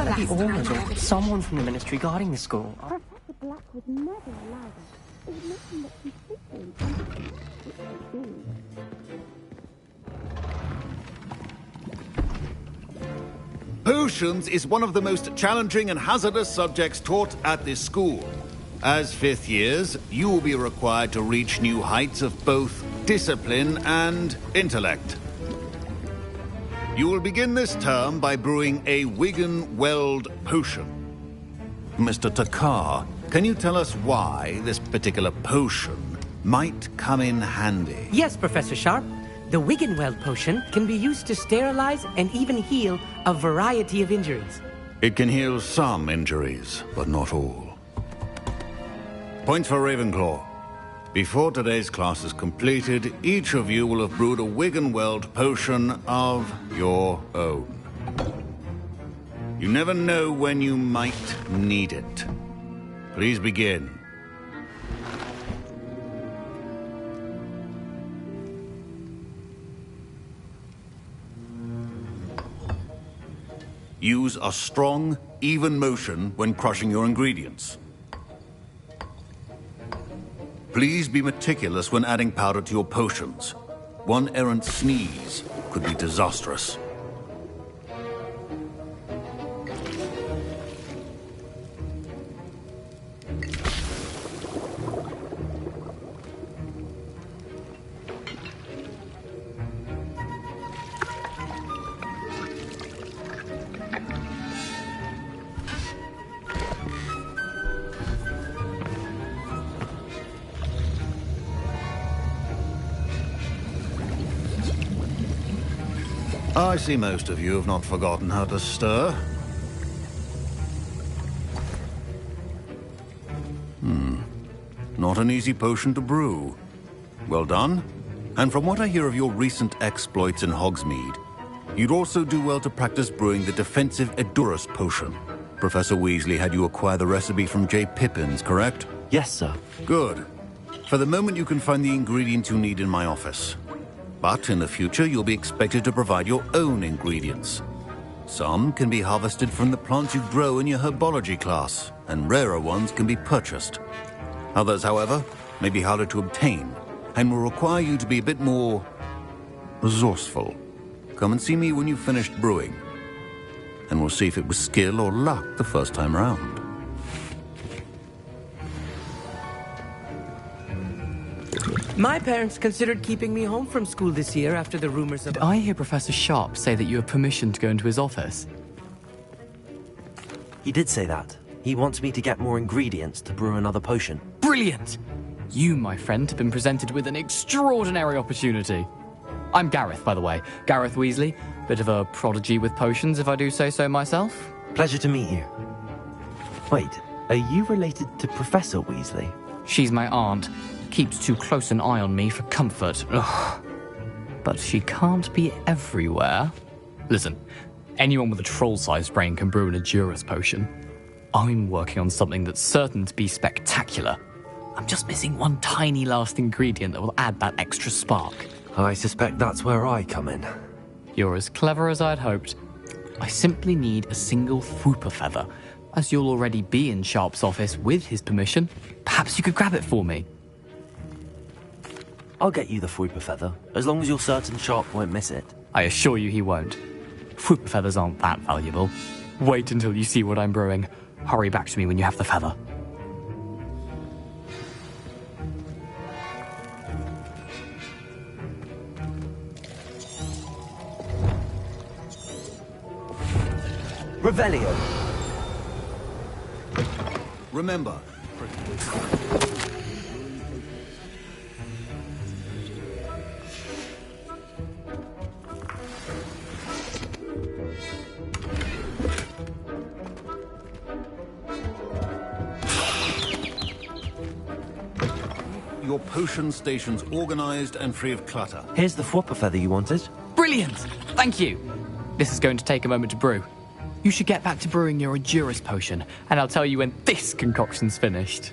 the owners or someone from the ministry guarding the school. Professor Black would never allow that. It would make him look completely incompetent. Potions is one of the most challenging and hazardous subjects taught at this school. As fifth years, you will be required to reach new heights of both discipline and intellect. You will begin this term by brewing a Wigan-Weld potion. Mr. Takar, can you tell us why this particular potion might come in handy? Yes, Professor Sharp. The Wigan-Weld potion can be used to sterilize and even heal a variety of injuries. It can heal some injuries, but not all. Points for Ravenclaw. Before today's class is completed, each of you will have brewed a Wigan-Weld potion of your own. You never know when you might need it. Please begin. Use a strong, even motion when crushing your ingredients. Please be meticulous when adding powder to your potions. One errant sneeze could be disastrous. I see most of you have not forgotten how to stir. Not an easy potion to brew. Well done. And from what I hear of your recent exploits in Hogsmeade, you'd also do well to practice brewing the defensive Edurus potion. Professor Weasley had you acquire the recipe from J. Pippins, correct? Yes, sir. Good. For the moment, you can find the ingredients you need in my office. But in the future, you'll be expected to provide your own ingredients. Some can be harvested from the plants you grow in your herbology class, and rarer ones can be purchased. Others, however, may be harder to obtain, and will require you to be a bit more resourceful. Come and see me when you've finished brewing, and we'll see if it was skill or luck the first time round. My parents considered keeping me home from school this year after the rumors of... Did I hear Professor Sharp say that you have permission to go into his office? He did say that. He wants me to get more ingredients to brew another potion. Brilliant! You, my friend, have been presented with an extraordinary opportunity. I'm Gareth, by the way. Gareth Weasley. Bit of a prodigy with potions, if I do say so myself. Pleasure to meet you. Wait, are you related to Professor Weasley? She's my aunt. Keeps too close an eye on me for comfort. Ugh. But she can't be everywhere. Listen, anyone with a troll-sized brain can brew an Edurus potion. I'm working on something that's certain to be spectacular. I'm just missing one tiny last ingredient that will add that extra spark. I suspect that's where I come in. You're as clever as I'd hoped. I simply need a single Fwooper feather. As you'll already be in Sharp's office with his permission, perhaps you could grab it for me. I'll get you the Fwooper feather, as long as you're certain Sharp won't miss it. I assure you he won't. Fwooper feathers aren't that valuable. Wait until you see what I'm brewing. Hurry back to me when you have the feather. Revelio. Remember, your potion station's organized and free of clutter. Here's the Fwooper feather you wanted. Brilliant! Thank you! This is going to take a moment to brew. You should get back to brewing your Edurus potion, and I'll tell you when this concoction's finished.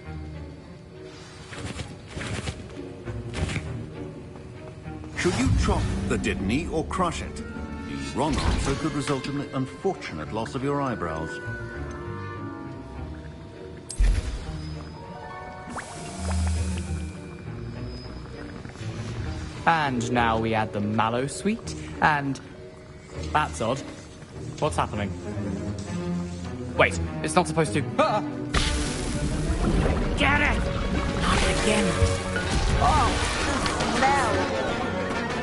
Should you chop the Dittany or crush it? The wrong answer could result in the unfortunate loss of your eyebrows. And now we add the mallow sweet, and... That's odd. What's happening? Wait, it's not supposed to... Ah! Get it! Not again. Oh!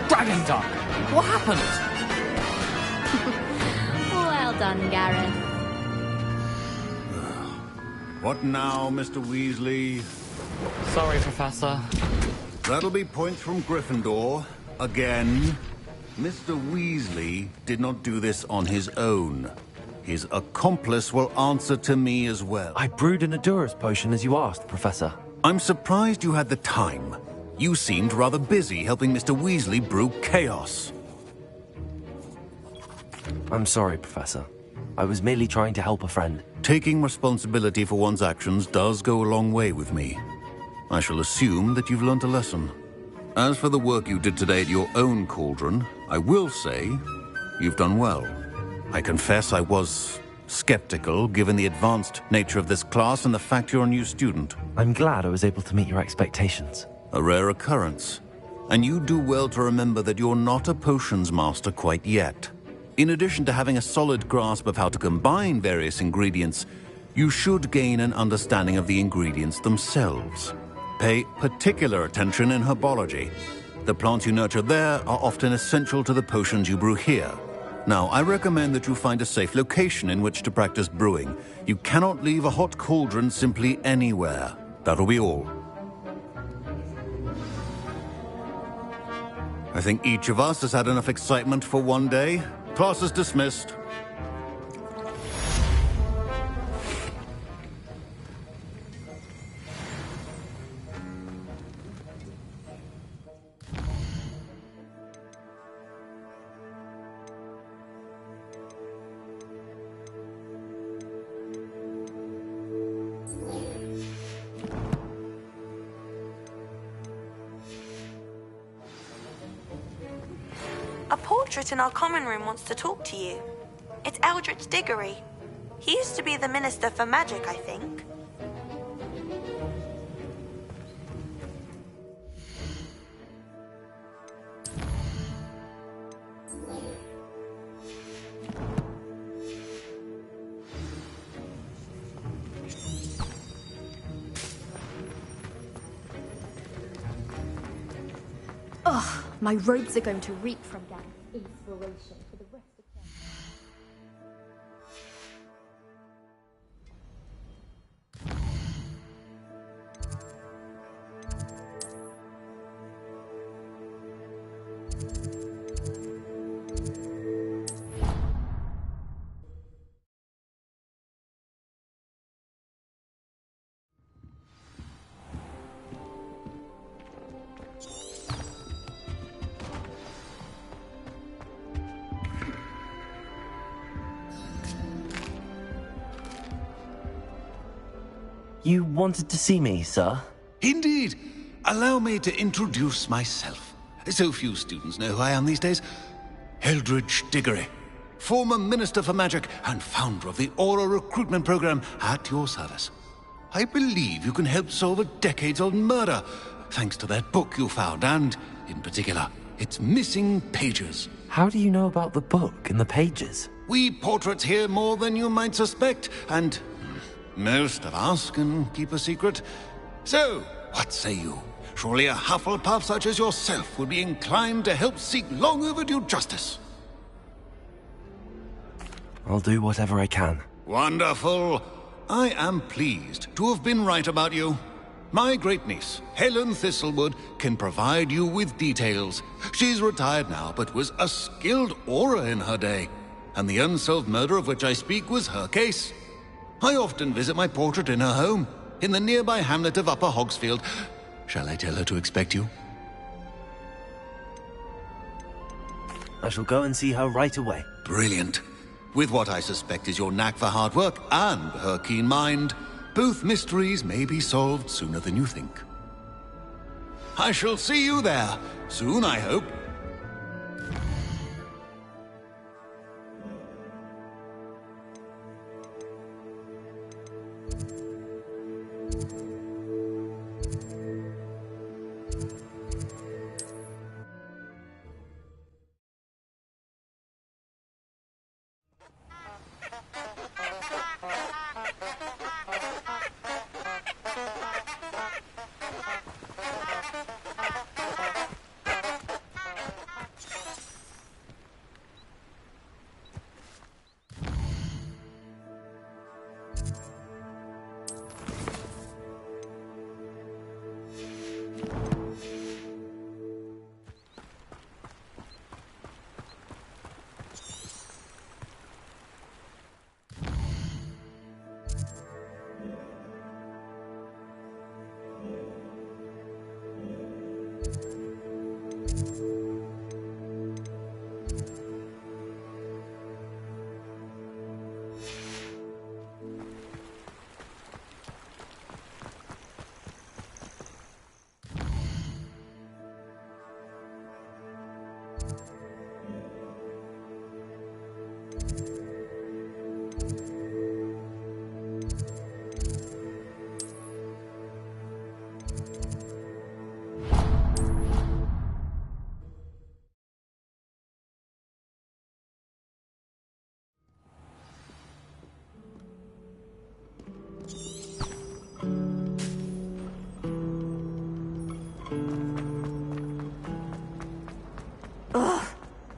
Dragon Duck! What happened? Well done, Gareth. What now, Mr. Weasley? Sorry, Professor. That'll be points from Gryffindor. Again. Mr. Weasley did not do this on his own. His accomplice will answer to me as well. I brewed an Adurus potion as you asked, Professor. I'm surprised you had the time. You seemed rather busy helping Mr. Weasley brew chaos. I'm sorry, Professor. I was merely trying to help a friend. Taking responsibility for one's actions does go a long way with me. I shall assume that you've learnt a lesson. As for the work you did today at your own cauldron, I will say you've done well. I confess I was skeptical, given the advanced nature of this class and the fact you're a new student. I'm glad I was able to meet your expectations. A rare occurrence. And you do well to remember that you're not a potions master quite yet. In addition to having a solid grasp of how to combine various ingredients, you should gain an understanding of the ingredients themselves. Pay particular attention in herbology. The plants you nurture there are often essential to the potions you brew here. Now, I recommend that you find a safe location in which to practice brewing. You cannot leave a hot cauldron simply anywhere. That'll be all. I think each of us has had enough excitement for one day. Class is dismissed. A portrait in our common room wants to talk to you. It's Eldritch Diggory. He used to be the Minister for Magic, I think. Ugh, my robes are going to reek from Gareth's inspiration for the rest of time. You wanted to see me, sir? Indeed. Allow me to introduce myself. So few students know who I am these days. Eldritch Diggory, former Minister for Magic and founder of the Aura Recruitment Program, at your service. I believe you can help solve a decades-old murder, thanks to that book you found, and, in particular, its missing pages. How do you know about the book and the pages? We portraits here more than you might suspect, and most of us can keep a secret. So, what say you? Surely a Hufflepuff such as yourself would be inclined to help seek long overdue justice. I'll do whatever I can. Wonderful. I am pleased to have been right about you. My great-niece, Helen Thistlewood, can provide you with details. She's retired now, but was a skilled aura in her day. And the unsolved murder of which I speak was her case. I often visit my portrait in her home, in the nearby hamlet of Upper Hogsfield. Shall I tell her to expect you? I shall go and see her right away. Brilliant. With what I suspect is your knack for hard work and her keen mind, both mysteries may be solved sooner than you think. I shall see you there, soon I hope.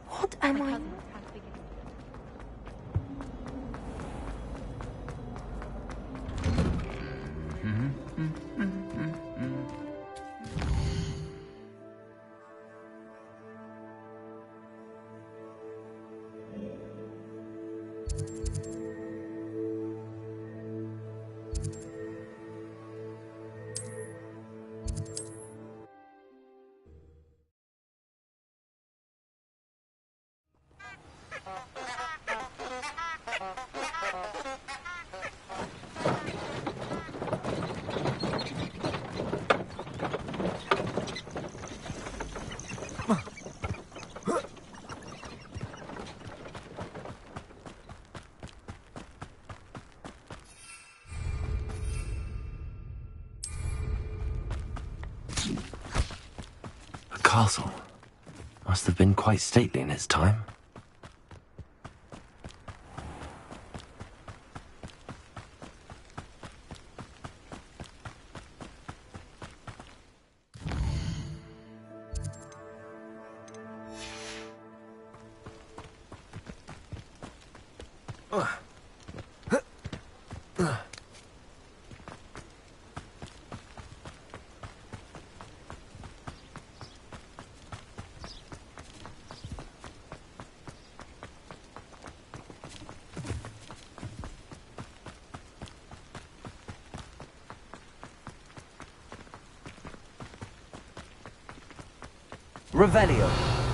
What am I? The castle must have been quite stately in its time. Revelio.